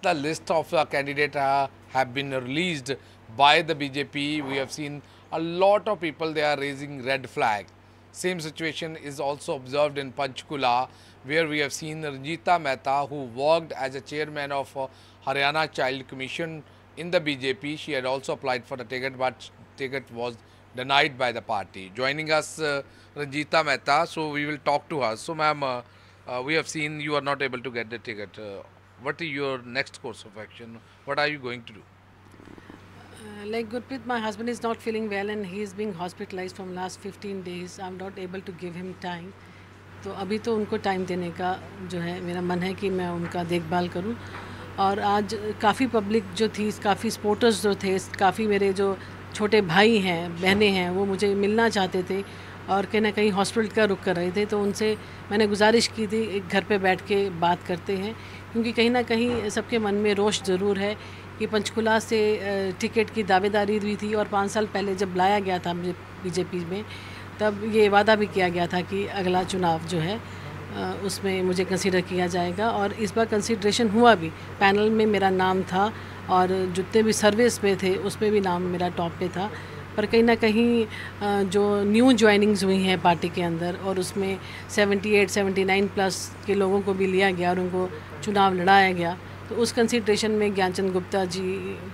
the list of candidates have been released by the BJP, we have seen a lot of people, they are raising red flag. Same situation is also observed in Panchkula, where we have seen Ranjita Mehta, who worked as a chairman of Haryana Child Commission in the BJP. She had also applied for the ticket, but ticket was denied by the party. Joining us, Ranjita Mehta. So we will talk to her. So, ma'am, we have seen you are not able to get the ticket. What is your next course of action? What are you going to do? Like Gurpreet, my husband is not feeling well and he is being hospitalized from last 15 days. I'm not able to give him time. तो अभी तो उनको time देने का जो है मेरा मन है कि मैं उनका देखभाल करूं। और आज काफ़ी पब्लिक जो थी, काफ़ी सपोर्टर्स जो थे, काफ़ी मेरे जो छोटे भाई हैं, बहनें हैं, वो मुझे मिलना चाहते थे और कहीं ना कहीं हॉस्पिटल का रुख कर रहे थे। तो उनसे मैंने गुजारिश की थी एक घर पे बैठ के बात करते हैं, क्योंकि कहीं ना कहीं सबके मन में रोष ज़रूर है कि पंचकुला से टिकट की दावेदारी हुई थी और 5 साल पहले जब लाया गया था मुझे बीजेपी में, तब ये वादा भी किया गया था कि अगला चुनाव जो है उसमें मुझे कंसीडर किया जाएगा। और इस बार कंसीडरेशन हुआ भी, पैनल में मेरा नाम था और जितने भी सर्विस में थे उसमें भी नाम मेरा टॉप पे था। पर कहीं ना कहीं जो न्यू ज्वाइनिंग्स हुई हैं पार्टी के अंदर और उसमें 78-79 प्लस के लोगों को भी लिया गया और उनको चुनाव लड़ाया गया, तो उस कंसीडरेशन में ज्ञानचंद गुप्ता जी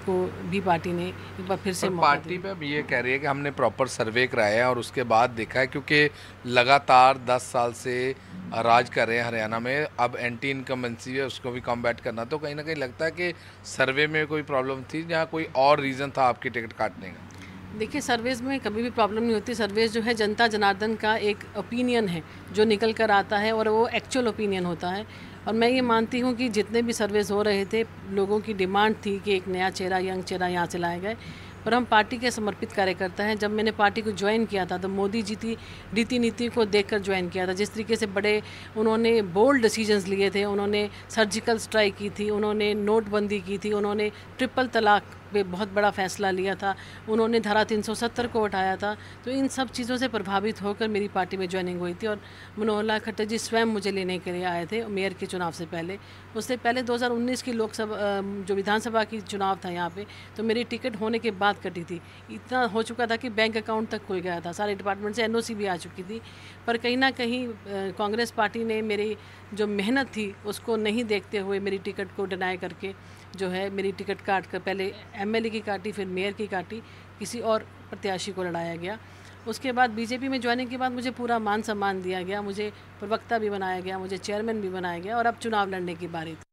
को भी पार्टी ने एक बार फिर से पार्टी पे अब ये कह रही है कि हमने प्रॉपर सर्वे कराया है और उसके बाद देखा है, क्योंकि लगातार 10 साल से राज कर रहे हैं हरियाणा में, अब एंटी इनकम्बेंसी है, उसको भी कॉम्बैट करना। तो कहीं ना कहीं लगता है कि सर्वे में कोई प्रॉब्लम थी, जहाँ कोई और रीज़न था आपकी टिकट काटने का। देखिए, सर्वेज़ में कभी भी प्रॉब्लम नहीं होती। सर्वेज़ जो है जनता जनार्दन का एक ओपिनियन है जो निकल कर आता है और वो एक्चुअल ओपिनियन होता है। और मैं ये मानती हूँ कि जितने भी सर्वेज़ हो रहे थे, लोगों की डिमांड थी कि एक नया चेहरा, यंग चेहरा यहाँ से लाए गए। पर हम पार्टी के समर्पित कार्यकर्ता हैं। जब मैंने पार्टी को ज्वाइन किया था तो मोदी जी की रीति नीति को देखकर ज्वाइन किया था। जिस तरीके से बड़े उन्होंने बोल्ड डिसीजंस लिए थे, उन्होंने सर्जिकल स्ट्राइक की थी, उन्होंने नोटबंदी की थी, उन्होंने ट्रिपल तलाक पे बहुत बड़ा फैसला लिया था, उन्होंने धारा 370 को उठाया था। तो इन सब चीज़ों से प्रभावित होकर मेरी पार्टी में ज्वाइनिंग हुई थी और मनोहर लाल खट्टर जी स्वयं मुझे लेने के लिए आए थे मेयर के चुनाव से पहले। उससे पहले 2019 की लोकसभा जो विधानसभा की चुनाव था यहाँ पे, तो मेरी टिकट होने के बाद कटी थी। इतना हो चुका था कि बैंक अकाउंट तक खुल गया था, सारे डिपार्टमेंट से एनओसी भी आ चुकी थी। पर कहीं ना कहीं कांग्रेस पार्टी ने मेरी जो मेहनत थी उसको नहीं देखते हुए मेरी टिकट को डिनाई करके जो है मेरी टिकट काट कर पहले एमएलए की काटी, फिर मेयर की काटी, किसी और प्रत्याशी को लड़ाया गया। उसके बाद बीजेपी में ज्वाइनिंग के बाद मुझे पूरा मान सम्मान दिया गया, मुझे प्रवक्ता भी बनाया गया, मुझे चेयरमैन भी बनाया गया और अब चुनाव लड़ने की बारी थी।